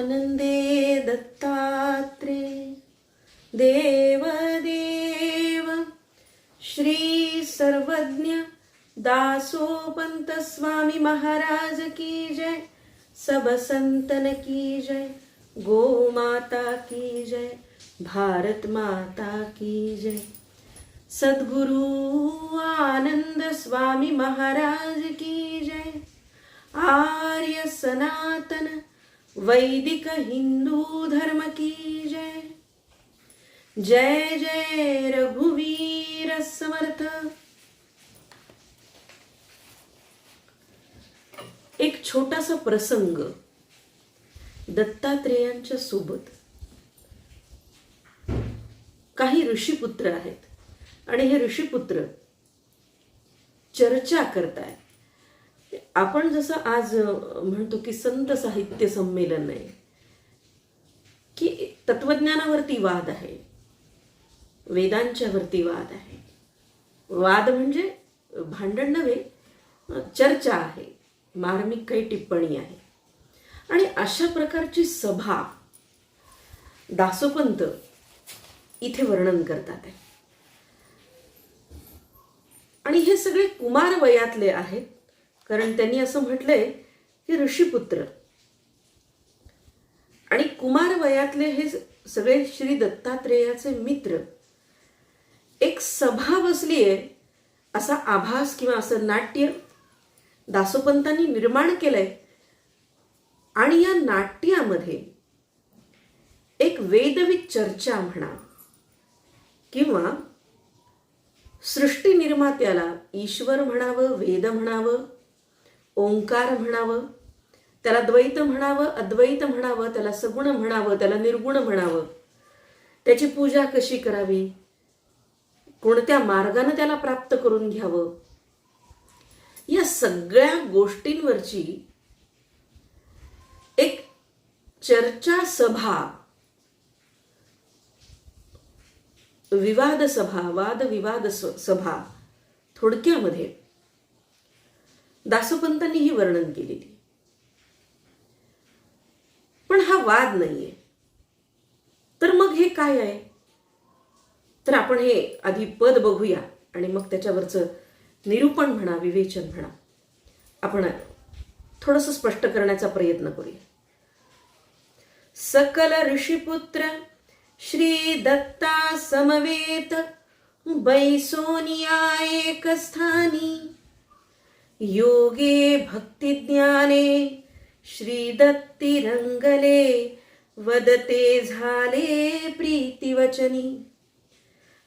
आनंदे दत्तात्रे देवदेव श्री सर्वज्ञ दासोपंत स्वामी महाराज की जय, सब संतन की जय, गो माता की जय, भारत माता की जय। सद्गुरु आनंद स्वामी महाराज की जय। आर्य सनातन वैदिक हिंदू धर्म की जय। जय जय रघुवीर समर्थ। एक छोटासा प्रसंग दत्तात्रेयांच्या सोबत काही ऋषीपुत्र आहेत आणि हे ऋषीपुत्र चर्चा करतायत. आपण जसं आज म्हणतो की संत साहित्य संमेलन आहे, की तत्वज्ञानावरती वाद आहे, वेदांच्या वरती वाद आहे. वाद म्हणजे भांडण नव्हे, चर्चा आहे, मार्मिक काही टिप्पणी आहे. आणि अशा प्रकारची सभा दासोपंत इथे वर्णन करतात आहे. आणि हे सगळे कुमार वयातले आहेत, कारण त्यांनी असं म्हटलंय की ऋषीपुत्र आणि कुमार वयातले हे सगळे श्री दत्तात्रेयाचे मित्र एक सभा बसलीये असा आभास किंवा असं नाट्य दासोपंतांनी निर्माण केलंय. आणि या नाट्यामध्ये एक वेदविद चर्चा म्हणा किंवा सृष्टी निर्मात्याला ईश्वर म्हणावं, वेद म्हणावं, ओंकार म्हणावं, त्याला द्वैत म्हणावं, अद्वैत म्हणावं, त्याला सगुण म्हणावं, त्याला निर्गुण म्हणावं, त्याची पूजा कशी करावी, कोणत्या मार्गाने त्याला प्राप्त करून घ्यावं, या सगळ्या गोष्टींवरची एक चर्चा सभा, विवाद सभा, वाद विवाद सभा थोडक्यामध्ये दासोपंतांनी ही वर्णन केलेली. पण हा वाद नाहीये. तर मग हे काय आहे? तर आपण हे आधी पद बघूया आणि मग त्याच्यावरचं निरूपण म्हणा, विवेचन म्हणा, आपण थोडंसं स्पष्ट करण्याचा प्रयत्न करूया. सकल ऋषीपुत्र श्री दत्ता समवेत बैसोनिया एक स्थानी, योगे भक्ति ज्ञाने श्री दत्ती रंगले, वदते झाले प्रीती वचनी.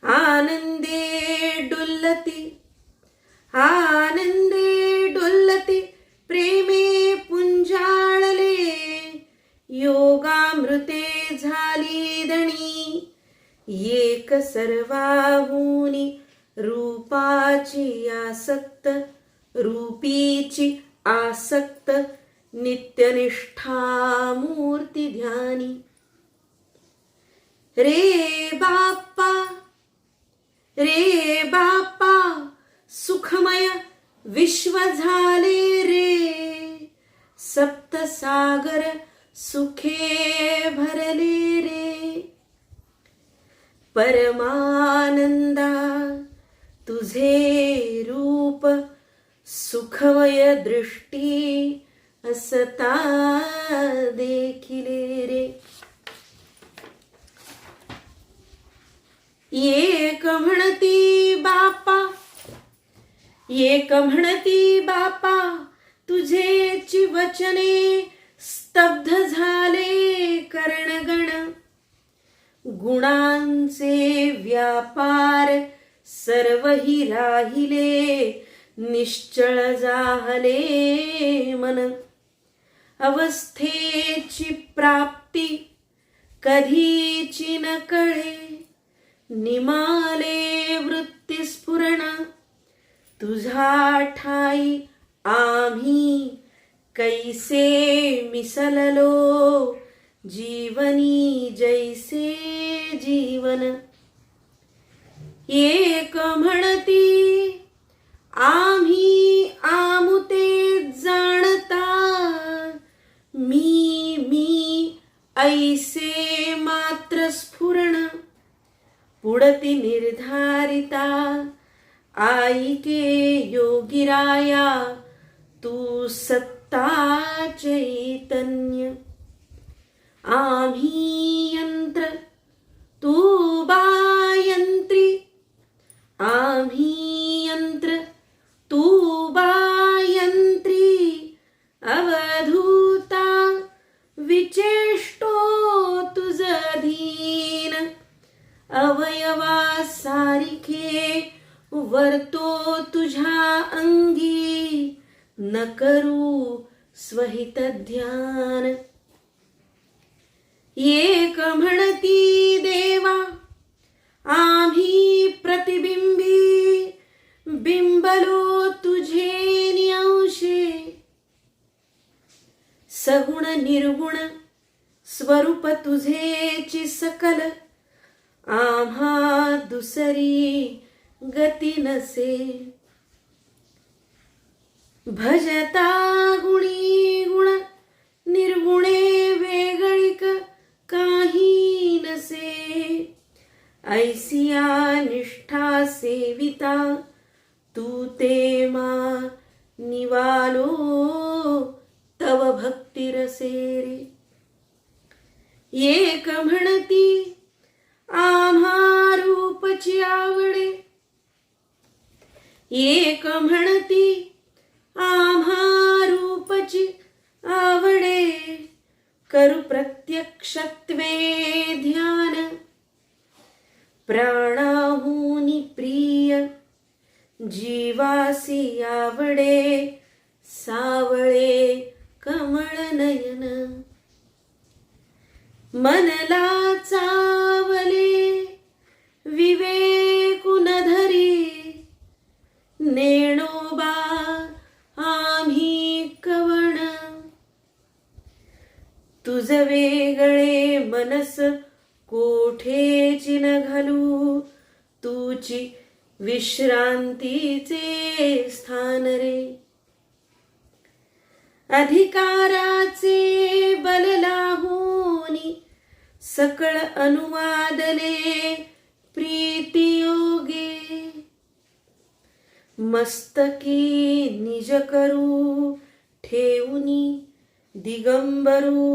आनंदे डुल्लती प्रेमे पुंजाळले, योगामृते झाली दणी, एक सर्वाहुनी रूपीची आसक्त नित्यनिष्ठा मूर्ती ध्यानी. रे बाप्पा सुखमय विश्व झाले रे, सप्तसागर सुखे भरले रे. परमानंदा तुझे रूप सुखमय दृष्टी असता देखिले रे. एक म्हणती बापा तुझेची वचने, स्तब्ध झाले करणगण. गुणांचे व्यापार सर्वही राहिले, निश्चळ जाहले मन. अवस्थेची प्राप्ती कधीची न कळे, निमाले वृत्ती स्फुरण. तुझा ठाई आम्ही कैसे मिसललो, जीवनी जैसे जीवन. एक म्हणती आम्ही आमुते जाणता, मी पुढती निर्धारिता आईके योगिराया तू सत्ता चैतन्य आम्ही यंत्र तू बायंत्री आम्ही यंत्र तू बायंत्री अवधूता विचेष्टो तुझ अधीन अवयवा सारिखे वर्तो तुझ्या अंगी न करू स्वहित ध्यान एक म्हणती देवा आम्ही प्रतिबिंबी बिंबलो तुझे न्यांशे सगुण निर्गुण स्वरूप तुझेची सकल आम्हा दुसरी गती नसे भजता गुणी गुण निर्गुणे वेगळिक काही नसे ऐसिया निष्ठा सेविता तू ते मा निवालो तव भक्ती रसे रे एक म्हणती आम्हा रूपची आवडे एक म्हणती आम्हा रूपची आवडे करू प्रत्यक्षत्वे ध्यान प्राणाहुनी प्रिय जीवासी आवडे सावळे कमळ नयन मनला चावले विवेकुन धरी नेणोबा आम्ही कवण तुझ वेगळे मनस कोठेची न घालू तुची विश्रांतीचे स्थान रे अधिकाराचे बल लाहोनी सकळ अनुवादले प्रीतियोगे मस्तकी निज करू ठेवनी दिगंबरू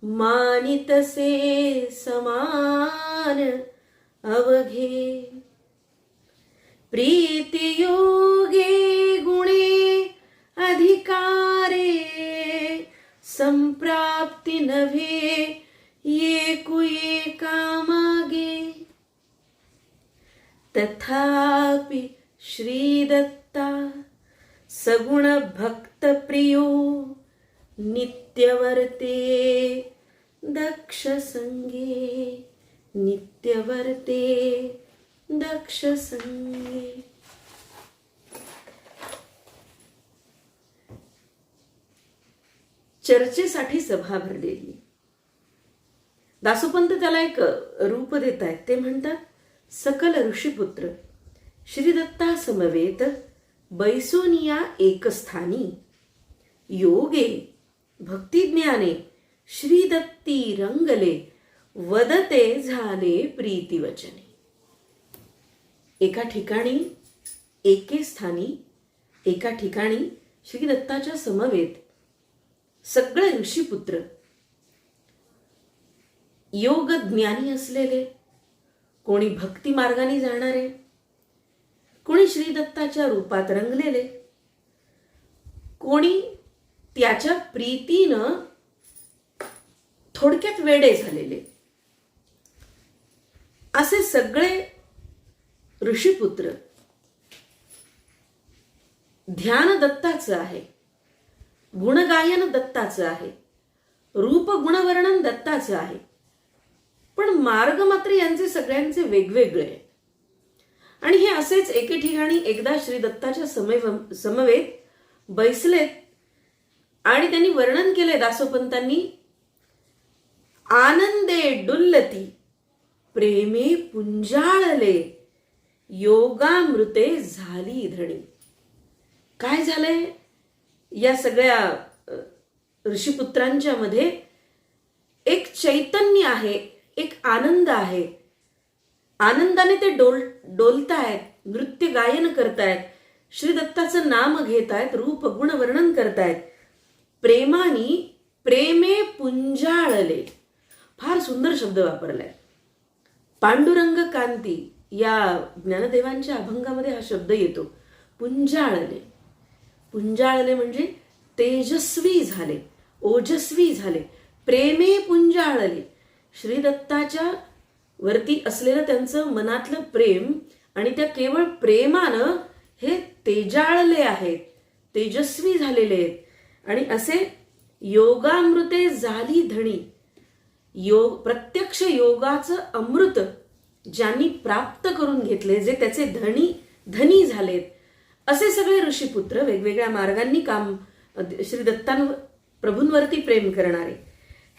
मानितसे समान अवघे प्रीतियोगे गुणे अधिकारे संप्राप्ती नव्हे एकुएका मागे तथापि श्रीदत्ता सगुण भक्त प्रियो नित्यवर्ते दक्ष संगे नित्यवर्ते दक्ष संगे चर्चेसाठी सभा भरलेली दासोपंत त्याला एक रूप देत आहेत ते म्हणतात सकल ऋषीपुत्र श्रीदत्ता समवेत बैसोनिया एकस्थानी योगे भक्तिज्ञाने श्रीदत्ती रंगले वदते झाले प्रीतिवचने एका ठिकाणी एके स्थानी एका ठिकाणी श्रीदत्ताच्या समवेत सगळे ऋषीपुत्र योग ज्ञानी असलेले कोणी भक्ती मार्गाने जाणारे कोणी श्रीदत्ताच्या रूपात रंगलेले कोणी त्याच्या प्रीतीनं थोडक्यात वेडे झालेले असे सगळे ऋषीपुत्र ध्यान दत्ताचं आहे गुणगायन दत्ताचं आहे रूप गुणवर्णन दत्ताचं आहे पण मार्ग मात्र यांचे सगळ्यांचे वेगवेगळे आणि हे असेच एके ठिकाणी एकदा श्री दत्ताच्या समवेत बैसलेत आणि त्यांनी वर्णन केले दासोपंतांनी आनंदे डुल्लती प्रेमे पुंजाळले योगामृते झाली धणी काय झालंय या सगळ्या ऋषीपुत्रांच्या मध्ये एक चैतन्य आहे एक आनंद आहे आनंदाने ते डोलतायत, नृत्य गायन करतायत, श्री दत्ताचं नाम घेतायत, रूप गुण वर्णन करतायत. प्रेमानी प्रेमे पुंजाळले, फार सुंदर शब्द वापरलाय. पांडुरंग कांती या ज्ञानदेवांच्या अभंगामध्ये हा शब्द येतो, पुंजाळले. पुंजाळले म्हणजे तेजस्वी झाले, ओजस्वी झाले. प्रेमे पुंजाळले, श्रीदत्ताच्या वरती असलेलं त्यांचं मनातलं प्रेम आणि त्या केवळ प्रेमानं हे तेजाळले आहेत, तेजस्वी झालेले आहेत. आणि असे योगामृते झाली धणी, प्रत्यक्ष योगाचं अमृत ज्यांनी प्राप्त करून घेतले, जे त्याचे धनी झालेत, असे सगळे ऋषीपुत्र वेगवेगळ्या मार्गांनी काम श्री प्रभूंवरती प्रेम करणारे,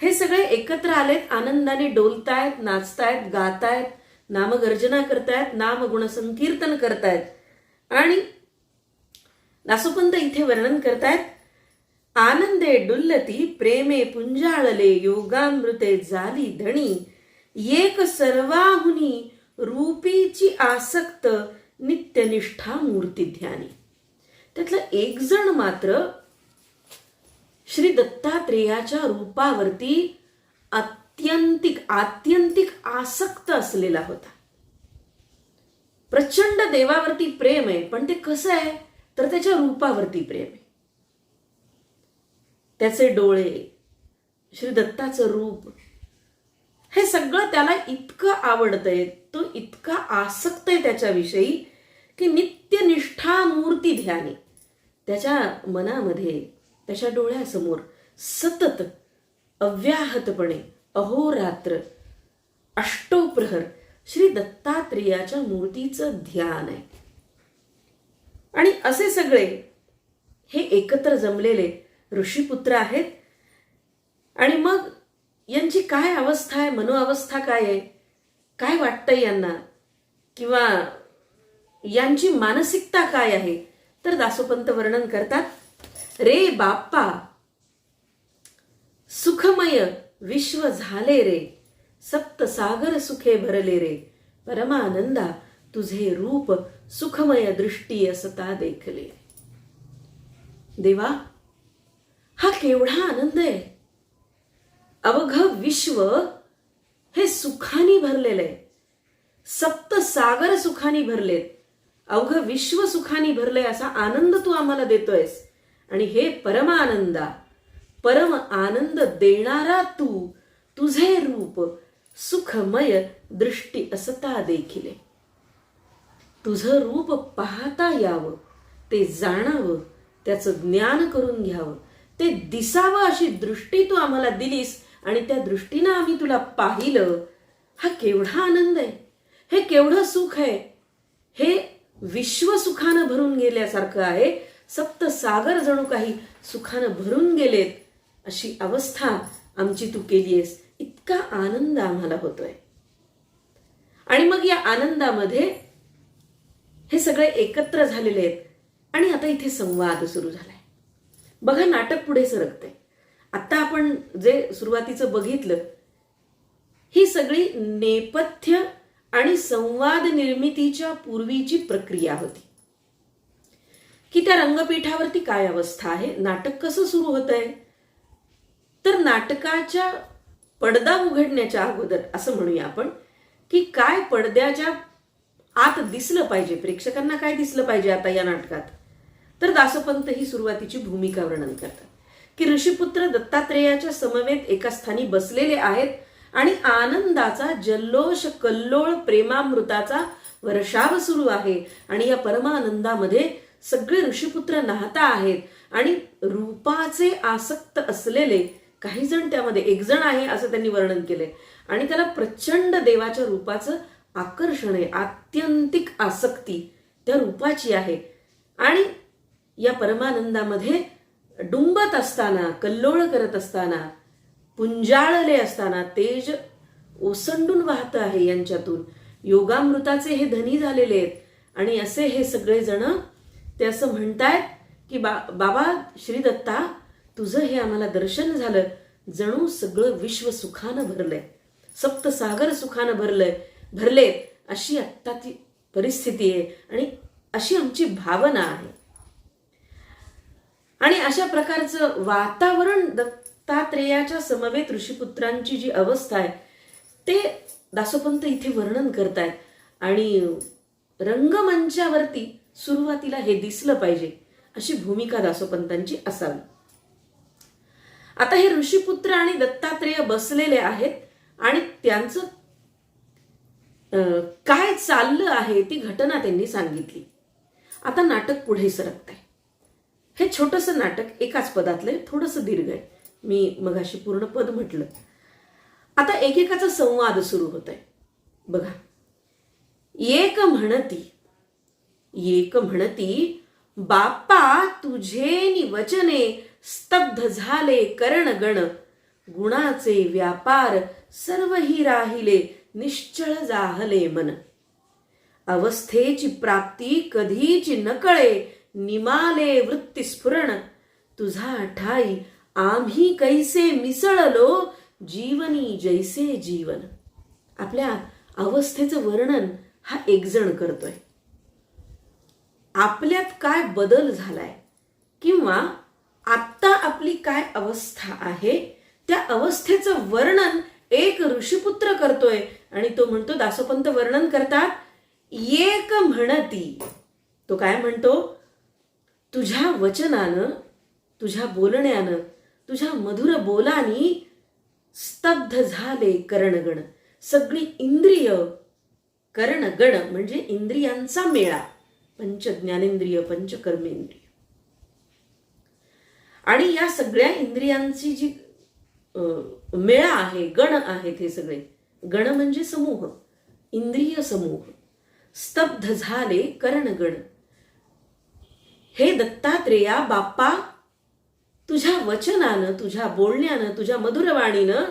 हे सगळे एकत्र आलेत, आनंदाने डोलतायत, नाचतायत, गातायत, नामगर्जना करतायत, नामगुण संकीर्तन करतायत. आणि दासोपंत इथे वर्णन करतायत, आनंदे डुल्लती प्रेमे पुंजाळले, योगामृते झाली धणी, एक सर्वाहुनी रूपीची आसक्त, नित्यनिष्ठा मूर्ती ध्यानी. त्यातलं एक जण मात्र श्री दत्तात्रेयाच्या रूपावरती आत्यंतिक आसक्त असलेला होता. प्रचंड देवावरती प्रेम आहे, पण ते कसं आहे तर त्याच्या रूपावरती प्रेम आहे. त्याचे डोळे, श्री दत्ताचं रूप, हे सगळं त्याला इतकं आवडतंय, तो इतका आसक्त आहे त्याच्याविषयी की नित्यनिष्ठा मूर्ती ध्यानी. त्याच्या मनामध्ये, त्याच्या डोळ्यासमोर सतत अव्याहतपणे अहोरात्र अष्टोप्रहर श्री दत्तात्रेयाच्या मूर्तीचं ध्यान आहे. आणि असे सगळे हे एकत्र जमलेले ऋषीपुत्र आहेत. आणि मग यांची काय अवस्था आहे, मनोअवस्था काय आहे, काय वाटतंय यांना, किंवा यांची मानसिकता काय आहे, तर दासोपंत वर्णन करतात, रे बाप्पा सुखमय विश्व झाले रे, सप्त सागर सुखे भरले रे, परमानंदा तुझे रूप सुखमय दृष्टी असता देखले. देवा, हा केवढा आनंद आहे. अवघ विश्व हे सुखानी भरलेलं आहे, सप्त सागर सुखानी भरलेत, अवघ विश्व सुखानी भरले, असा आनंद तू आम्हाला देतोयस. आणि हे परमानंदा, परम आनंद देणारा तू, तुझे रूप सुखमय दृष्टी असता देखिले. तुझं रूप पाहता यावं, ते जाणावं, त्याचं ज्ञान करून घ्यावं, ते दिसावं अशी दृष्टी तू आम्हाला दिलीस आणि त्या दृष्टीनं आम्ही तुला पाहिलं. हा केवढा आनंद आहे, हे केवढं सुख आहे. हे विश्व सुखानं भरून गेल्यासारखं आहे, सप्त सागर जणू काही सुखानं भरून गेलेत, अशी अवस्था आमची तू केलीयस. इतका आनंद आम्हाला होतोय. आणि मग या आनंदामध्ये हे सगळे एकत्र झालेले आहेत. आणि आता इथे संवाद सुरू झालाय. बघा, नाटक पुढे सरकते. आता आपण जे सुरुवातीचं बघितलं, ही सगळी नेपथ्य आणि संवाद निर्मितीच्या पूर्वीची प्रक्रिया होती, की त्या रंगपीठावरती काय अवस्था आहे, नाटक कसं सुरू होत आहे. तर नाटकाच्या पडदा उघडण्याच्या अगोदर असं म्हणूया आपण, की काय पडद्याच्या आत दिसलं पाहिजे, प्रेक्षकांना काय दिसलं पाहिजे आता या नाटकात. तर दासोपंत ही सुरुवातीची भूमिका वर्णन करतात, की ऋषीपुत्र दत्तात्रेयाच्या समवेत एका स्थानी बसलेले आहेत आणि आनंदाचा जल्लोष कल्लोळ प्रेमामृताचा वर्षाव सुरू आहे. आणि या परमानंदामध्ये सगळे ऋषीपुत्र नाहता आहेत. आणि रूपाचे आसक्त असलेले काही जण, त्यामध्ये एक जण आहे असं त्यांनी वर्णन केले, आणि त्याला प्रचंड देवाच्या रूपाचं आकर्षण आहे, आत्यंतिक आसक्ती त्या रूपाची आहे. आणि या परमानंदामध्ये डुंबत असताना, कल्लोळ करत असताना, पुंजाळले असताना तेज ओसंडून वाहत आहे यांच्यातून. योगामृताचे हे धनी झालेले आहेत. आणि असे हे सगळे जण ते असं म्हणतायत की बाबा श्री दत्ता, तुझं हे आम्हाला दर्शन झालं, जणू सगळं विश्व सुखानं भरलंय, सप्तसागर सुखानं भरलेत अशी आत्ताची परिस्थिती आहे आणि अशी आमची भावना आहे. आणि अशा प्रकारचं वातावरण दत्तात्रेयाच्या समवेत ऋषीपुत्रांची जी अवस्था आहे ते दासोपंत इथे वर्णन करतायत. आणि रंगमंचावरती सुरुवातीला हे दिसलं पाहिजे अशी भूमिका दासोपंतांची असावी. आता हे ऋषीपुत्र आणि दत्तात्रेय बसलेले आहेत आणि त्यांचं काय चाललं आहे ती घटना त्यांनी सांगितली. आता नाटक पुढे सरकत आहे. हे छोटंसं नाटक एकाच पदातलं आहे, थोडंसं दीर्घ आहे. मी मगाशी पूर्ण पद म्हटलं. आता एकेकाचा संवाद सुरू होत आहे. बघा, एक म्हणती बाप्पा तुझे वचने स्तब्ध झाले करणगण, गुणाचे व्यापार सर्वही राहिले निश्चळ जाहले मन. अवस्थेची प्राप्ती कधीची न कळे, निमाले वृत्ती स्फुरण, तुझा ठाई आम्ही कैसे मिसळलो, जीवनी जैसे जीवन. आपल्या अवस्थेचं वर्णन हा एक जण करतोय. आपल्यात काय बदल झालाय किंवा आत्ता आपली काय अवस्था आहे त्या अवस्थेचं वर्णन एक ऋषीपुत्र करतोय. आणि तो म्हणतो, दासोपंत वर्णन करतात, एक म्हणती. तो काय म्हणतो, तुझ्या वचनानं, तुझ्या बोलण्यानं, तुझ्या मधुर बोलानी स्तब्ध झाले करणगण. सगळी इंद्रिय, करणगण म्हणजे इंद्रियांचा मेळा, पंच ज्ञानेंद्रिय, पंच कर्मेंद्रिय. आणि या सगळ्या इंद्रियांची जी मेळा आहे, गण आहेत, हे सगळे गण म्हणजे समूह, इंद्रिय समूह. स्तब्ध झाले करणगण. हे दत्तात्रेया बाप्पा, तुझ्या वचनानं, तुझ्या बोलण्यानं, तुझ्या मधुरवाणीनं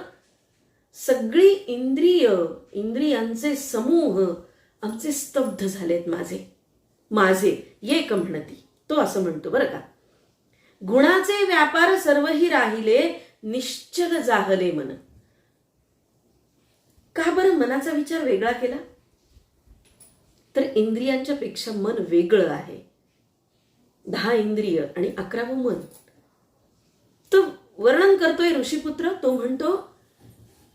सगळी इंद्रियांचे समूह आमचे स्तब्ध झालेत. माझे एक म्हणती. तो असं म्हणतो बरं का. गुणाचे व्यापार सर्वही राहिले निश्चल जाहले मन. का बरं मनाचा विचार वेगळा केला? तर इंद्रियांच्या पेक्षा मन वेगळं आहे. 10 इंद्रिय आणि 11वं मन. तो वर्णन करतोय ऋषीपुत्र. तो म्हणतो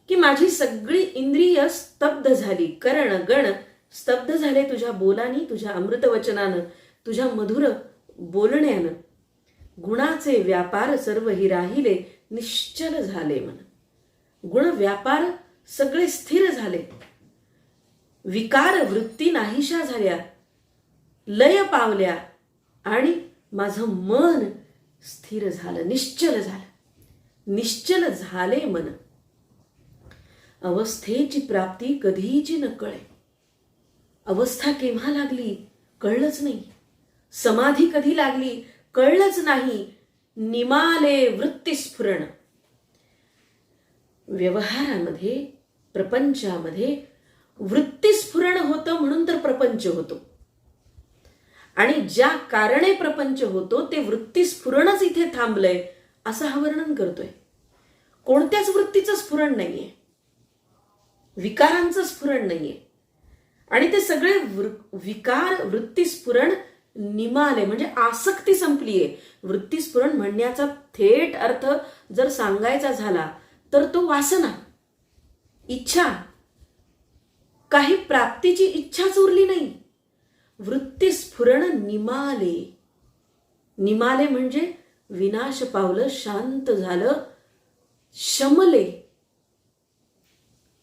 की माझी सगळी इंद्रिय स्तब्ध झाली, करण गण स्तब्ध झाले तुझ्या बोलानी, तुझ्या अमृत वचनानं, तुझ्या मधुर बोलण्यानं. गुणाचे व्यापार सर्वही राहिले निश्चल झाले मन. गुण व्यापार सगळे स्थिर झाले. विकार वृत्ती नाहीशा झाल्या, लय पावल्या आणि माझं मन स्थिर झालं, निश्चल झालं. निश्चल झाले मन. अवस्थेची प्राप्ती कधीची न कळे. अवस्था केव्हा लागली कळलंच नाही. समाधी कधी लागली कळलंच नाही. निमाले वृत्ती स्फुरण. व्यवहारामध्ये, प्रपंचामध्ये वृत्ती स्फुरण होतं म्हणून तर प्रपंच होतो. आणि ज्या कारणे प्रपंच होतो ते वृत्ती स्फुरणच इथे थांबलंय असं हा वर्णन करतोय. कोणत्याच वृत्तीचं स्फुरण नाहीये, विकारांचं स्फुरण नाहीये. आणि ते सगळे विकार वृत्ती स्फुरण निमाले म्हणजे आसक्ती संपलीये. वृत्ती स्फुरण म्हणण्याचा थेट अर्थ जर सांगायचा झाला तर तो वासना, इच्छा, काही प्राप्तीची इच्छाच उरली नाही. वृत्ती स्फुरण निमाले. निमाले म्हणजे विनाश पावलं, शांत झालं, शमले,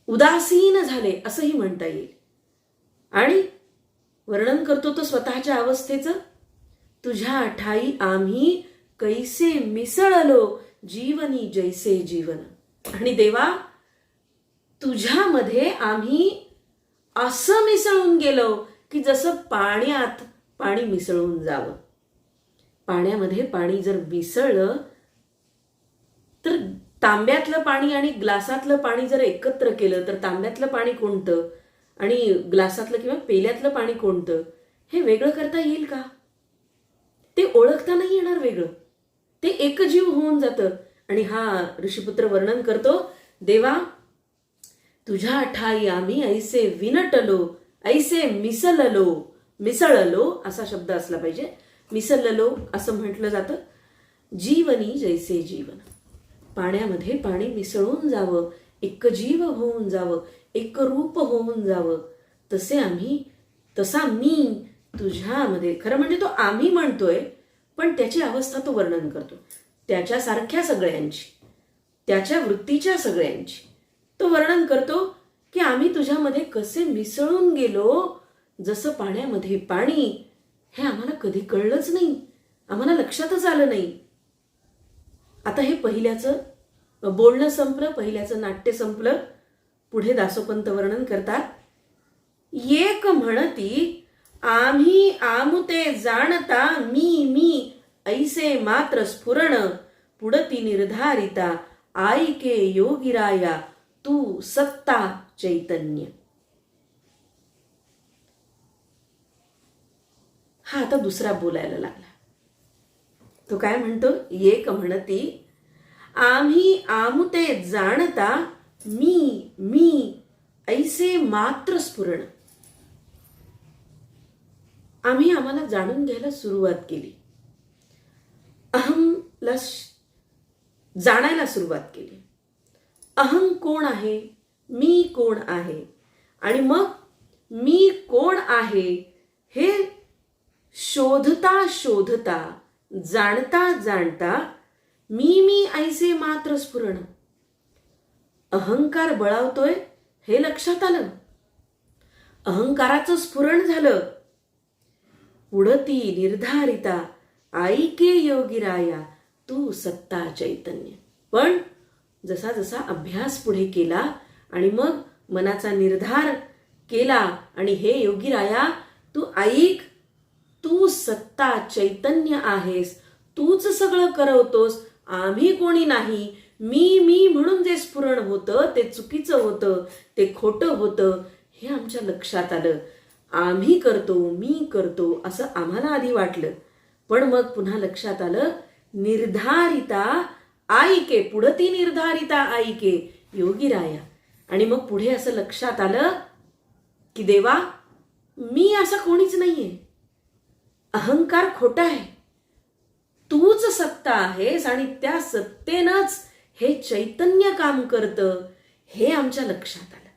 उदासीन झाले असंही म्हणता येईल. आणि वर्णन करतो तो स्वतःच्या अवस्थेचं. तुझ्या ठाई आम्ही कैसे मिसळलो, जीवनी जैसे जीवन. आणि देवा तुझ्यामध्ये आम्ही असं मिसळून गेलो की जसं पाण्यात पाणी मिसळून जावं. पाण्यामध्ये पाणी जर मिसळलं तर तांब्यातलं पाणी आणि ग्लासातलं पाणी जर एकत्र केलं तर तांब्यातलं पाणी कोणतं आणि ग्लासातलं किंवा पेल्यातलं पाणी कोणतं हे वेगळं करता येईल का? ते ओळखता नाही येणार वेगळं. ते एकजीव होऊन जातं. आणि हा ऋषीपुत्र वर्णन करतो, देवा तुझ्या ठाई आम्ही ऐसे विनटलो ऐसे मिसळलो असा शब्द असला पाहिजे. मिसळलो असं म्हटलं जातं. जीवनी जैसे जीवन, पाण्यामध्ये पाणी मिसळून जावं, एक जीव होऊन जावं, एक रूप होऊन जावं, तसा मी तुझ्यामध्ये. खरं म्हणजे तो आम्ही म्हणतोय, पण त्याची अवस्था तो वर्णन करतो. त्याच्यासारख्या सगळ्यांची, त्याच्या वृत्तीच्या सगळ्यांची तो वर्णन करतो की आम्ही तुझ्यामध्ये कसे मिसळून गेलो, जसं पाण्यामध्ये पाणी. हे आम्हाला कधी कळलंच नाही, आम्हाला लक्षातच आलं नाही. आता हे पहिल्याचं बोलणं संपलं, पहिल्याचं नाट्य संपलं. पुढे दासोपंत वर्णन करतात. एक म्हणती आम्ही आमुते जाणता मी ऐसे मात्र स्फुरण, पुढती निर्धारिता आईके योगिराया तू सत्ता चैतन्य. हा आता दुसरा बोलायला लागला. तो काय म्हणतो? एक म्हणती आम्ही आमुते जाणता मी ऐसे मात्र स्फुरण. आम्ही आम्हाला जाणून घ्यायला सुरुवात केली, अहमला जाणायला सुरुवात केली. अहम कोण आहे, मी कोण आहे, आणि मग मी कोण आहे हे शोधता शोधता, जाणता जाणता मी ऐसे मात्र स्फुरण. अहंकार बळावतोय हे लक्षात आलं, अहंकाराचं स्फुरण झालं. पुढती निर्धारिता आईके योगिराया तू सत्ता चैतन्य. पण जसा जसा अभ्यास पुढे केला आणि मग मनाचा निर्धार केला, आणि हे योगिराया तू ऐक, तू सत्ता चैतन्य आहेस, तूच सगळं करवतोस, आम्ही कोणी नाही. मी म्हणून जे स्फुरण होतं ते चुकीचं होतं, ते खोटं होतं, हे आमच्या लक्षात आलं. आम्ही करतो, मी करतो असं आम्हाला आधी वाटलं, पण मग पुन्हा लक्षात आलं निर्धारिता आईके, पुढती निर्धारिता आईके योगिराया. आणि मग पुढे असं लक्षात आलं की देवा, मी असं कोणीच नाहीये, अहंकार खोटा आहे, तूच सत्ता आहेस, आणि त्या सत्तेनंच हे चैतन्य काम करतं, हे आमच्या लक्षात आलं.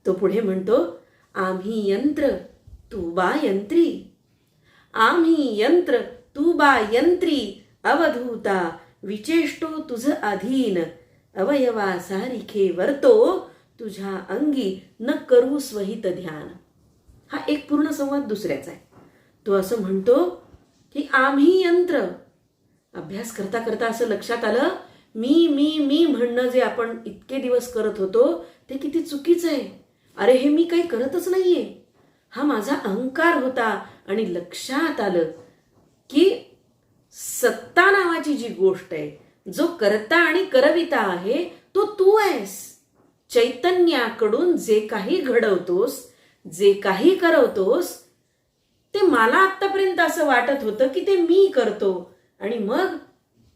तो पुढे म्हणतो आम्ही यंत्र तू बा यंत्री, आम्ही यंत्र तू बा यंत्री, अवधूता विचेष्टो तुझ अधीन, अवयवा सारिखे वर्तो, तुझ्या अंगी न करू स्वहित ध्यान. हा एक पूर्ण संवाद दुसऱ्याचा आहे. तो असं म्हणतो की आम्ही यंत्र. अभ्यास करता करता असं लक्षात आलं मी म्हणणं जे आपण इतके दिवस करत होतो ते किती चुकीचं आहे. अरे हे मी काही करतच नाहीये, हा माझा अहंकार होता. आणि लक्षात आलं की सत्ता नावाची जी गोष्ट आहे, जो करता आणि करविता आहे, तो तू आहेस. चैतन्याकडून जे काही घडवतोस, जे काही करवतोस, ते मला आतापर्यंत असं वाटत होतं की ते मी करतो. आणि मग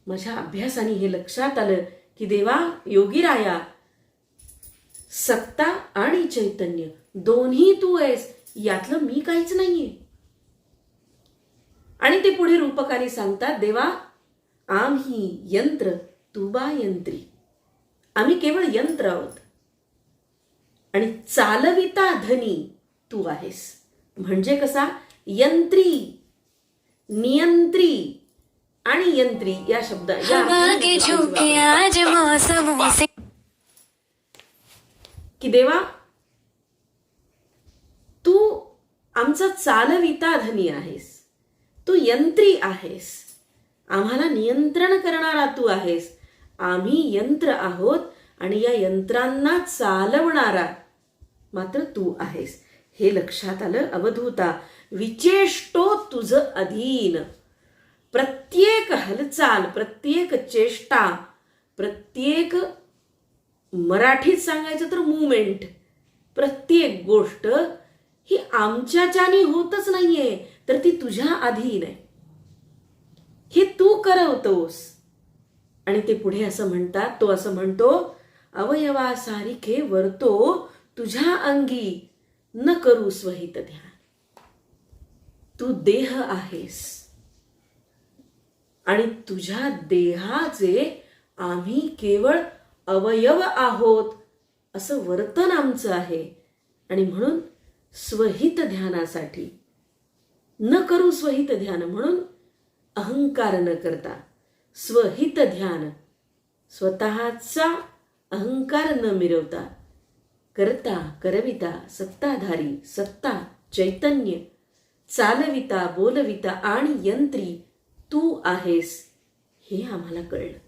माझ्या अभ्यासाने हे लक्षात आलं की देवा योगिराया, सत्ता आणि चैतन्य दोन्ही तू आहेस, यातलं मी काहीच नाहीये. आणि ते पुढे रूपकाने सांगतात देवा आम्ही यंत्र तू बा यंत्री. आम्ही केवळ यंत्र आहोत आणि चालविता धनी तू आहेस. म्हणजे कसा? यंत्री, नियंत्री आणि यंत्री या शब्द की देवा तू आमचा चालविता धनी आहेस, तू यंत्री आहेस, आम्हाला नियंत्रण करणारा तू आहेस. आम्ही यंत्र आहोत आणि या यंत्रांना चालवणारा मात्र तू आहेस, हे लक्षात आलं. अवधूता विचेष्टो तुझ अधीन. प्रत्येक हालचाल, प्रत्येक चेष्टा, प्रत्येक, मराठीत सांगायचं तर मुवमेंट, प्रत्येक गोष्ट ही आमच्याच्याने होतच नाहीये, तर ती तुझ्या अधीन आहे, हे तू करवतोस. आणि ते पुढे असं म्हणतात, तो असं म्हणतो अवयवा सारिखे वर्तो तुझ्या अंगी न करू स्वहित ध्यान. तू देह आहेस आणि तुझ्या देहाचे आम्ही केवळ अवयव आहोत असं वर्तन आमचं आहे. आणि म्हणून स्वहित ध्यानासाठी, न करू स्वहित ध्यान म्हणून अहंकार न करता स्वहित ध्यान, स्वतःचा अहंकार न मिरवता, करता करविता सत्ताधारी, सत्ता चैतन्य, चालविता बोलविता आणि यंत्री तू आहेस हे आम्हाला कळलं.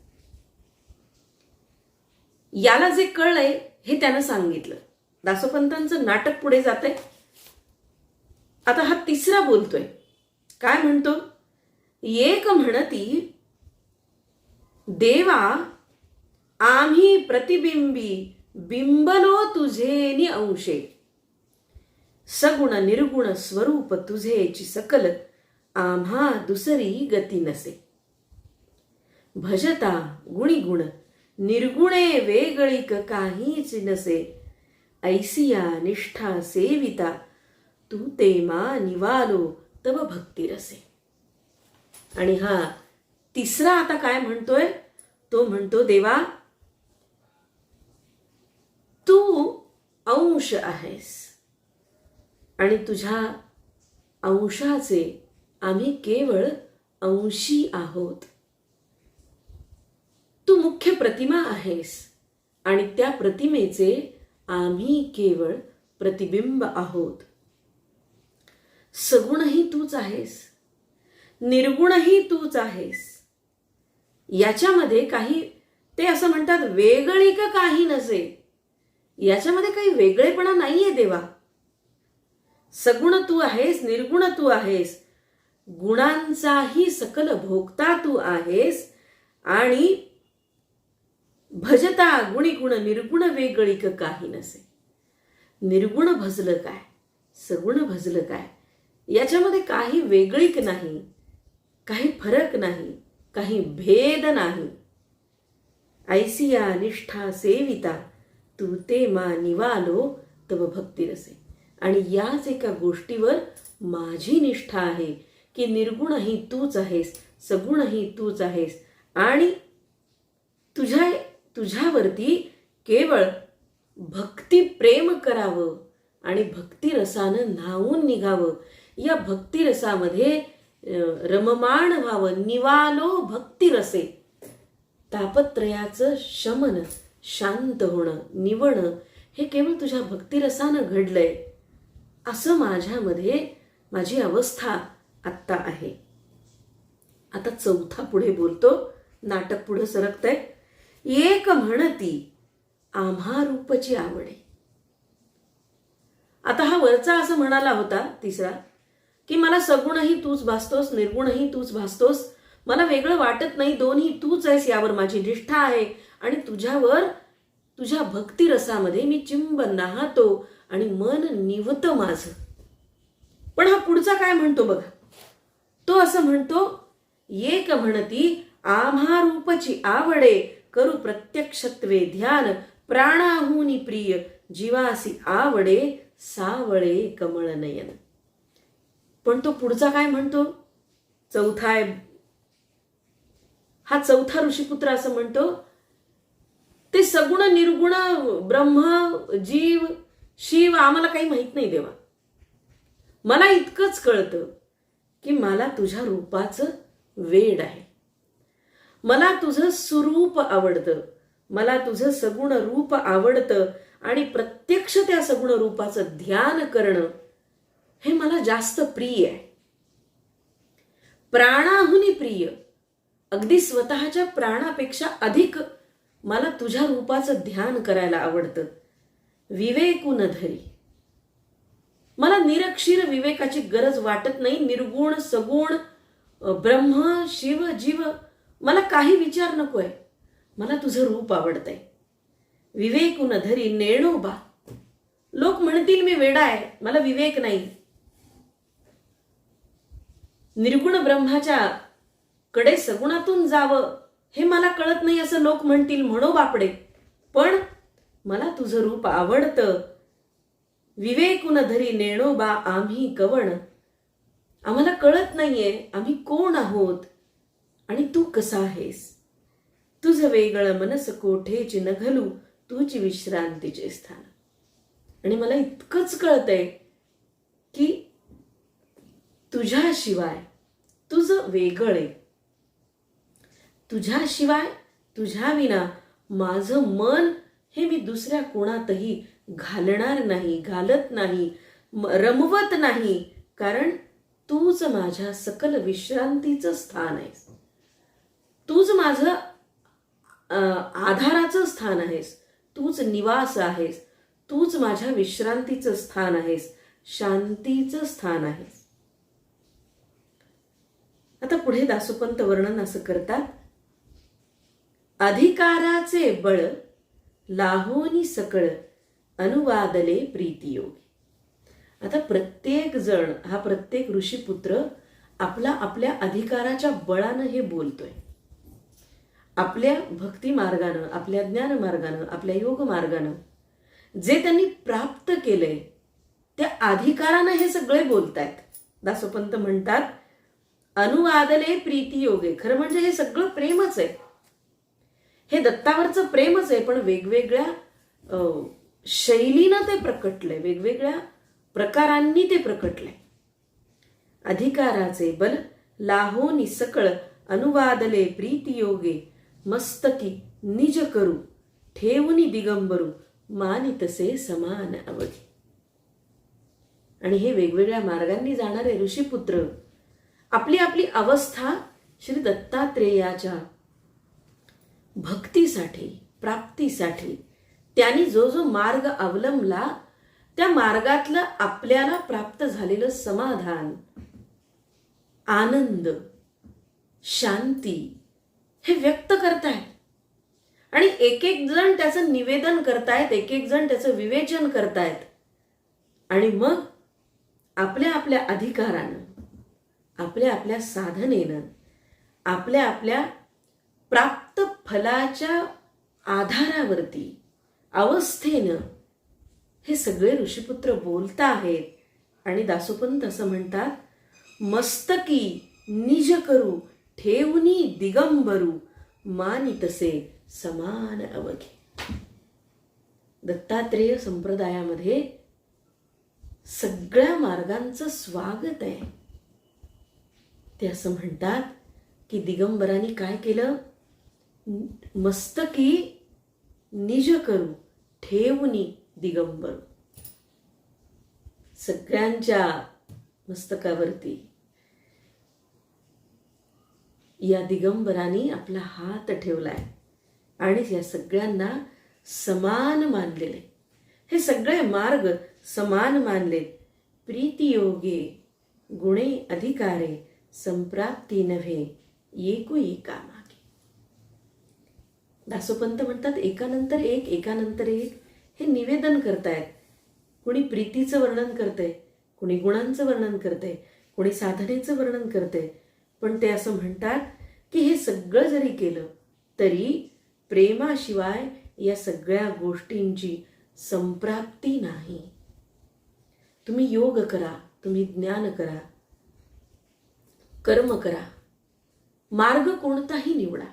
याला जे कळलंय हे त्यानं सांगितलं. दासोपंतांचं नाटक पुढे जातंय. आता हा तिसरा बोलतोय. काय म्हणतो? एक म्हणती देवा आम्ही प्रतिबिंबी बिंबलो तुझे अंशे, सगुण निर्गुण स्वरूप तुझेची सकल आम्हा दुसरी गती नसे. भजता गुणिगुण निर्गुणे वेगळीक काहीच नसे, ऐसिया निष्ठा सेविता तू ते मा निवालो तव भक्ती रसे. आणि हा तिसरा आता काय म्हणतोय? तो म्हणतो देवा तू अंश आहेस आणि तुझ्या अंशाचे आम्ही केवळ अंशी आहोत. तू मुख्य प्रतिमा आहेस आणि त्या प्रतिमेचे आम्ही केवळ प्रतिबिंब आहोत. सगुणही तूच आहेस, निर्गुणही तूच आहेस. याच्यामध्ये काही ते असं म्हणतात वेगळी का काही नसे. याच्यामध्ये काही वेगळेपणा नाहीये देवा. सगुण तू आहेस, निर्गुण तू आहेस, गुणांचाही सकल भोगता तू आहेस. आणि भजता गुणिगुण निर्गुण वेगळीक काही नसे. निर्गुण भजलं काय, सगुण भजलं काय, याच्यामध्ये काही वेगळीक नाही, काही फरक नाही, काही भेद नाही. ऐसिया निष्ठा सेविता तू ते मा निवालो तव भक्ती रसे. आणि याच एका गोष्टीवर माझी निष्ठा आहे की निर्गुणही तूच आहेस, सगुणही तूच आहेस आणि तुझ्यावरती केवळ भक्ती प्रेम करावं आणि भक्ती रसानं न्हावून निघावं. या भक्ती रसामध्ये रममाण व्हावं. निवालो भक्ती रसे. तापत्रयाचं शमन, शांत होणं, निवणं हे केवळ तुझ्या भक्तिरसानं घडलंय असं माझ्यामध्ये माझी अवस्था आत्ता आहे. आता चौथा पुढे बोलतो. नाटक पुढे सरकतंय. एक म्हणती आम्हा रूपची आवडे. आता हा वरचा असं म्हणाला होता तिसरा की मला सगुणही तूच भासतोस, निर्गुणही तूच भासतोस, मला वेगळं वाटत नाही, दोन्ही तूच आहेस, यावर माझी निष्ठा आहे आणि तुझ्यावर तुझ्या भक्तिरसामध्ये मी चिंब नाहतो आणि मन निवतं माझं. पण हा पुढचा काय म्हणतो बघा. तो असं म्हणतो एक म्हणती आम्हा रूपची आवडे, करू प्रत्यक्षत्वे ध्यान, प्राणाहुनी प्रिय जीवासी आवडे, सावळे कमळ नयन. पण तो पुढचा काय म्हणतो? चौथा आहे हा चौथा ऋषीपुत्र असं म्हणतो ते सगुण निर्गुण ब्रह्म जीव शिव आम्हाला काही माहित नाही देवा. मला इतकंच कळतं की मला तुझ्या रूपाचं वेड आहे, मला तुझं सुरूप आवडतं, मला तुझं सगुण रूप आवडतं आणि प्रत्यक्ष त्या सगुण रूपाचं ध्यान करणं हे मला जास्त प्रिय आहे. प्राणाहुनी प्रिय, अगदी स्वतःच्या प्राणापेक्षा अधिक मला तुझ्या रूपाचं ध्यान करायला आवडतं. विवेकून धरी, मला निरक्षीर विवेकाची गरज वाटत नाही. निर्गुण सगुण ब्रह्म शिव जीव मला काही विचार नकोय, मला तुझं रूप आवडतंय. विवेकून धरी नेणोबा, लोक म्हणतील मी वेडा आहे, मला विवेक नाही. निर्गुण ब्रह्माच्या कडे सगुणातून जावं हे मला कळत नाही असं लोक म्हणतील, म्हणो बापडे, पण मला तुझं रूप आवडतं. विवेकुन धरी नेणोबा आम्ही कवण. आम्हाला कळत नाहीये आम्ही कोण आहोत आणि तू कसा आहेस. तुझं वेगळं मनस कोठेची न घालू तुझी विश्रांतीचे स्थान. आणि मला इतकंच कळतंय की तुझ्याशिवाय तुझं वेगळं आहे. तुझ्याशिवाय तुझ्या विना माझं मन हे मी दुसऱ्या कोणातही घालणार नाही, घालत नाही, रमवत नाही. कारण तूच माझ्या सकल विश्रांतीचं स्थान आहेस. तूच माझं आधाराचं स्थान आहेस. तूच निवास आहेस. तूच माझ्या विश्रांतीचं स्थान आहेस, शांतीचं स्थान आहेस. आता पुढे दासोपंत वर्णन असं करतात. अधिकाराचे बळ लाहोनी सकळ अनुवादले प्रीतियोगी. आता प्रत्येक जण हा प्रत्येक ऋषीपुत्र आपल्या अधिकाराच्या बळानं हे बोलतोय. आपल्या भक्ती मार्गानं, आपल्या ज्ञान मार्गानं, आपल्या योग मार्गानं जे त्यांनी प्राप्त केलंय त्या अधिकारानं हे सगळे बोलतायत. दासोपंत म्हणतात अनुवादले प्रीतियोगे. खरं म्हणजे हे सगळं प्रेमच आहे. हे दत्तावरचं प्रेमच आहे, पण वेगवेगळ्या शैलीनं ते प्रकटलंय, वेगवेगळ्या प्रकारांनी ते प्रकटलंय. अधिकाराचे बल लाहोनी सकळ अनुवादले प्रीतियोगे. मस्तकी निज करू ठेवूनी दिगंबरू मानितसे समान अवघी. आणि हे वेगवेगळ्या मार्गांनी जाणारे ऋषीपुत्र आपली आपली अवस्था श्री दत्तात्रेयाच्या भक्तीसाठी, प्राप्तीसाठी त्यांनी जो जो मार्ग अवलंबला त्या मार्गातलं आपल्याला प्राप्त झालेलं समाधान, आनंद, शांती हे व्यक्त करतायत. आणि एक एक जण त्याचं निवेदन करतायत, एक एक जण त्याचं विवेचन करतायत. आणि मग आपल्या आपल्या अधिकारानं, आपल्या आपल्या साधनेनं, आपल्या आपल्या प्राप्त फलाच्या आधारावरती, अवस्थेनं हे सगळे ऋषीपुत्र बोलता आहेत. आणि दासोपंत असं म्हणतात मस्तकी निज करू ठेवूनी दिगंबरू मानितसे समान अवघे. दत्तात्रेय संप्रदायामध्ये सगळ्या मार्गांचं स्वागत आहे. ते असं म्हणतात की दिगंबरांनी काय केलं. मस्तकी निज करू ठेवूनी दिगंबरू. सगळ्यांच्या मस्तकावरती या दिगंबरांनी आपला हात ठेवलाय आणि या सगळ्यांना समान मानलेले. हे सगळे मार्ग समान मानलेत. प्रीतियोगे गुणे अधिकारे संप्राप्ती नव्हे एका मागे. दासोपंत म्हणतात एकानंतर एक, एकानंतर एक हे निवेदन करतायत. कुणी प्रीतीचं वर्णन करतंय, कुणी गुणांचं वर्णन करतंय, कुणी साधनेचं वर्णन करतंय. पण ते असं म्हणतात की हे सगळं जरी केलं तरी प्रेमाशिवाय या सगळ्या गोष्टींची संप्राप्ती नाही. तुम्ही योग करा, तुम्ही ज्ञान करा, कर्म करा, मार्ग कोणताही निवडा,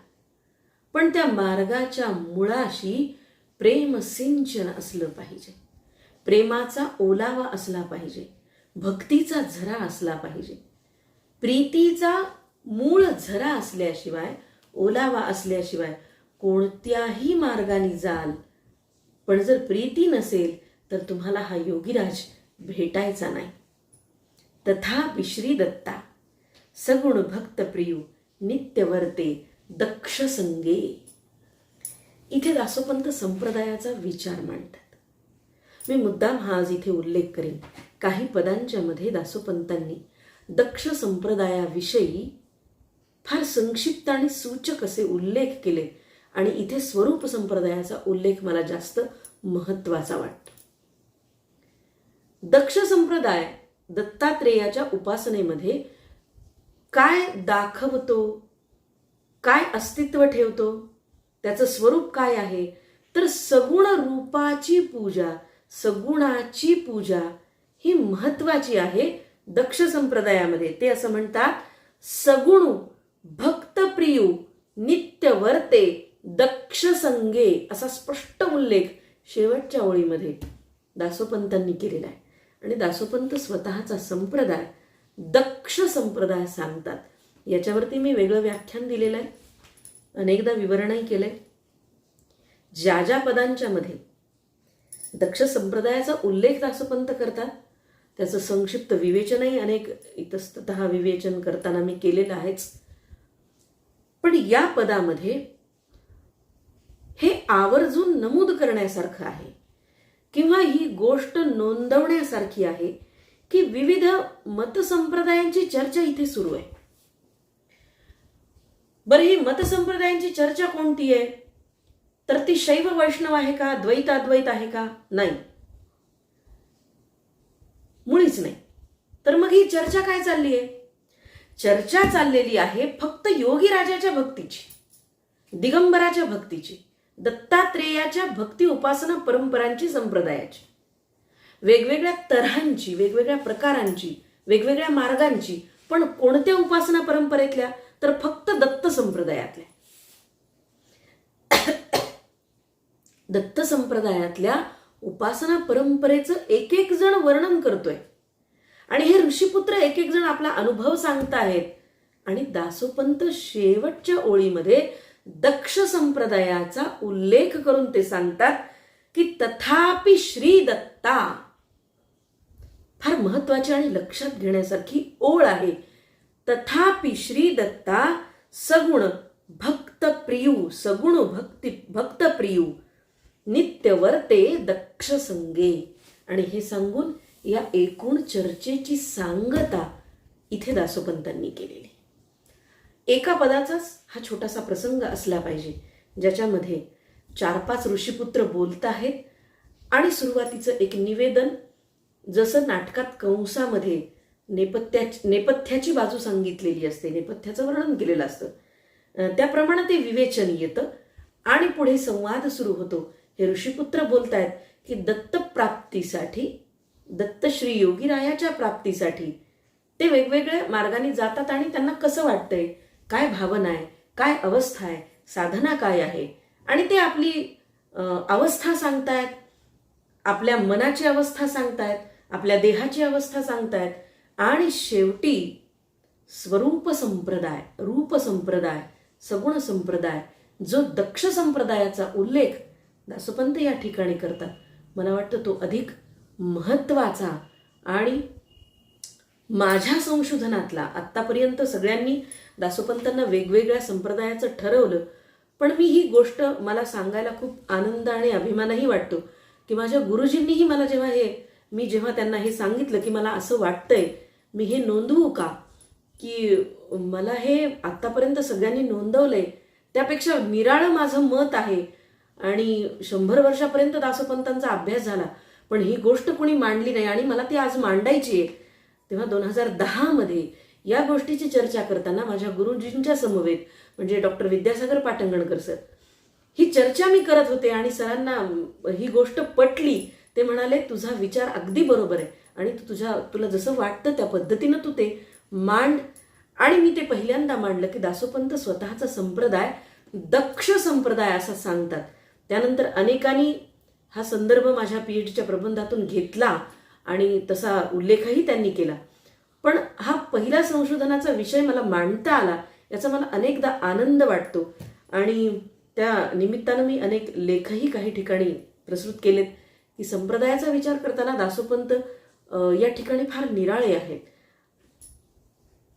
पण त्या मार्गाच्या मुळाशी प्रेम सिंचन असलं पाहिजे. प्रेमाचा ओलावा असला पाहिजे, भक्तीचा झरा असला पाहिजे. प्रीतीचा मूळ झरा असल्याशिवाय, ओलावा असल्याशिवाय कोणत्याही मार्गाने जाल, पण जर प्रीती नसेल तर तुम्हाला हा योगीराज भेटायचा नाही. तथापि श्री दत्ता सगुण भक्त प्रियू नित्यवर्ते दक्ष संगे. इथे दासोपंत संप्रदायाचा विचार मांडतात. मी मुद्दाम हा आज इथे उल्लेख करेन. काही पदांच्या मध्ये दासोपंतांनी दक्ष संप्रदायाविषयी फार संक्षिप्त आणि सूचक असे उल्लेख केले आणि इथे स्वरूप संप्रदायाचा उल्लेख मला जास्त महत्वाचा वाटतो. दक्ष संप्रदाय दत्तात्रेयाच्या उपासनेमध्ये काय दाखवतो, काय अस्तित्व ठेवतो, त्याचं स्वरूप काय आहे, तर सगुण रूपाची पूजा, सगुणाची पूजा ही महत्वाची आहे दक्ष संप्रदायामध्ये. ते असं म्हणतात, सगुणू भक्तप्रियू नित्य वर्ते दक्ष संगे, असा स्पष्ट उल्लेख शेवटच्या ओळीमध्ये दासोपंतांनी केलेला आहे. आणि दासोपंत स्वतःचा संप्रदाय दक्ष संप्रदाय सांगतात. याच्यावरती मी वेगळं व्याख्यान दिलेलं आहे, अनेकदा विवरणही केलंय. ज्या ज्या पदांच्या मध्ये दक्ष संप्रदायाचा उल्लेख दासोपंत करतात त्याचं संक्षिप्त विवेचनही अनेक इतस्ततः विवेचन करताना मी केलेलं आहेच. पण या पदामध्ये हे आवर्जून नमूद करण्यासारखं आहे किंवा ही गोष्ट नोंदवण्यासारखी आहे की विविध मतसंप्रदायांची चर्चा इथे सुरू आहे. बरं, ही मतसंप्रदायांची चर्चा कोणती आहे? तर ती शैव वैष्णव आहे का, द्वैत अद्वैत आहे का? नाही, मुळीच नाही. तर मग ही चर्चा काय चालली आहे? चर्चा चाललेली आहे फक्त योगी राजाच्या भक्तीची, दिगंबराच्या भक्तीची, दत्तात्रेयाच्या भक्ती उपासना परंपरांची, संप्रदायाची, वेगवेगळ्या तऱ्हांची, वेगवेगळ्या प्रकारांची, वेगवेगळ्या मार्गांची. पण कोणत्या उपासना परंपरेतल्या? तर फक्त दत्त संप्रदायातल्या. दत्त संप्रदायातल्या उपासना परंपरेचं एक एक जण वर्णन करतोय आणि हे ऋषीपुत्र एक एक जण आपला अनुभव सांगतायत. आणि दासोपंत शेवटच्या ओळीमध्ये दक्ष संप्रदायाचा उल्लेख करून ते सांगतात की तथापि श्री दत्ता. फार महत्वाची आणि लक्षात घेण्यासारखी ओळ आहे. तथापि श्री दत्ता सगुण भक्तप्रियू, सगुण भक्तप्रियू नित्य वर्ते दक्ष संगे. आणि हे सांगून या एकूण चर्चेची सांगता इथे दासोपंतांनी केलेली. एका पदाचाच हा छोटासा प्रसंग असला पाहिजे ज्याच्यामध्ये 4-5 ऋषीपुत्र बोलत आहेत आणि सुरुवातीचं एक निवेदन, जसं नाटकात कंसामध्ये नेपथ्याची बाजू सांगितलेली असते, नेपथ्याचं वर्णन केलेलं असतं, त्याप्रमाणे ते विवेचन येतं आणि पुढे संवाद सुरू होतो. हे ऋषीपुत्र बोलतायत की दत्त प्राप्तीसाठी, दत्त श्री योगीरायाच्या प्राप्तीसाठी ते वेगवेगळ्या मार्गाने जातात आणि त्यांना कसं वाटतंय, काय भावना आहे, काय अवस्था आहे, साधना काय आहे. आणि ते आपली अवस्था सांगतायत, आपल्या मनाची अवस्था सांगतायत, आपल्या देहाची अवस्था सांगतायत. आणि शेवटी स्वरूप संप्रदाय, रूप संप्रदाय, सगुण संप्रदाय, जो दक्ष संप्रदायाचा उल्लेख दासोपंत या ठिकाणी करतात, मला वाटतं तो अधिक महत्वाचा आणि माझ्या संशोधनातला. आत्तापर्यंत सगळ्यांनी दासोपंतांना वेगवेगळ्या संप्रदायाचं ठरवलं, पण मी ही गोष्ट मला सांगायला खूप आनंद आणि अभिमानही वाटतो की माझ्या गुरुजींनीही मला जेव्हा त्यांना हे सांगितलं की मला असं वाटतंय, मी हे नोंदवू का, की मला हे आत्तापर्यंत सगळ्यांनी नोंदवलंय त्यापेक्षा निराळं माझं मत आहे. आणि 100 वर्षापर्यंत दासोपंतांचा अभ्यास झाला पण ही गोष्ट कोणी मांडली नाही आणि मला ती आज मांडायची आहे. तेव्हा 2010 मध्ये या गोष्टीची चर्चा करताना माझ्या गुरुजींच्या समवेत, म्हणजे डॉक्टर विद्यासागर पाटंगणकर सर, ही चर्चा मी करत होते आणि सरांना ही गोष्ट पटली. ते म्हणाले तुझा विचार अगदी बरोबर आहे आणि तुला जसं वाटतं त्या पद्धतीनं तू ते मांड. आणि मी ते पहिल्यांदा मांडलं की दासोपंत स्वतःचा संप्रदाय दक्ष संप्रदाय असं सांगतात. त्यानंतर अनेकांनी हा संदर्भ माझ्या पीएचडीच्या प्रबंधातून घेतला आणि तसा उल्लेखही त्यांनी केला. पण हा पहिला संशोधनाचा विषय मला मांडता आला याचा मला अनेकदा आनंद वाटतो आणि त्या निमित्तानं मी अनेक लेखही काही ठिकाणी प्रस्तुत केलेत की संप्रदायाचा विचार करताना दासोपंत या ठिकाणी फार निराळे आहेत.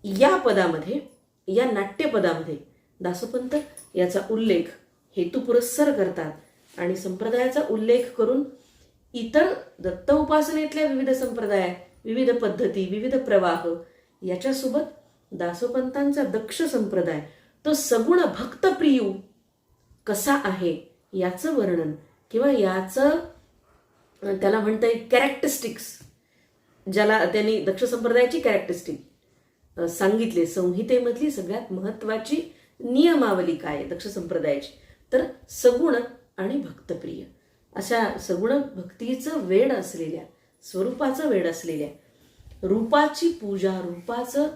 या पदामध्ये, या नाट्यपदामध्ये दासोपंत याचा उल्लेख हेतुपुरस्सर करतात आणि संप्रदायाचा उल्लेख करून इतर दत्त उपासनेतल्या विविध संप्रदाय, विविध पद्धती, विविध प्रवाह याच्यासोबत दासोपंतांचा दक्ष संप्रदाय तो सगुण भक्तप्रियू कसा आहे याचं वर्णन किंवा याचं त्याला म्हणता येईल कॅरेक्टरिस्टिक्स, ज्याला त्यांनी दक्ष संप्रदायाची कॅरेक्टरिस्टिक सांगितले. संहितेमधली सगळ्यात महत्वाची नियमावली काय दक्ष संप्रदायाची, तर सगुण आणि भक्तप्रिय अशा सगुण भक्तीचं वेड असलेल्या, स्वरूपाचं वेड असलेल्या, रूपाची पूजा, रूपाचं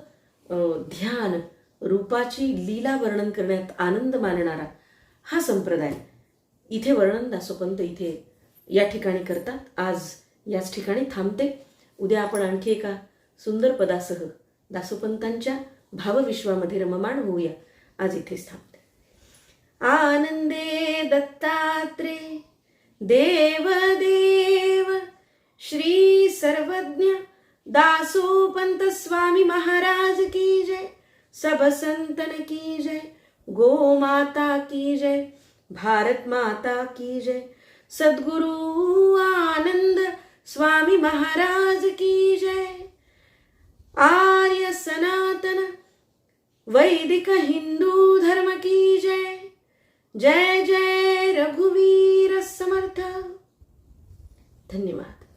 ध्यान, रूपाची लीला वर्णन करण्यात आनंद मानणारा हा संप्रदाय इथे वर्णन दासोपंत इथे या ठिकाणी करतात. आज याच ठिकाणी थांबते. उद्या आपण आणखी एका सुंदर पदासह दासोपंतांच्या भावविश्वामध्ये रममाण होऊया. आज इथेच थांबते. आनंदे दत्तात्रे देव देव श्री सर्वज्ञ दासोपंत स्वामी महाराज की जय. सब संतन की जय. गो माता की जय. भारत माता की जय. सद्गुरु आनंद स्वामी महाराज की जय. आर्य सनातन वैदिक हिंदू धर्म की जय. जय जय रघुवीर समर्थ. धन्यवाद.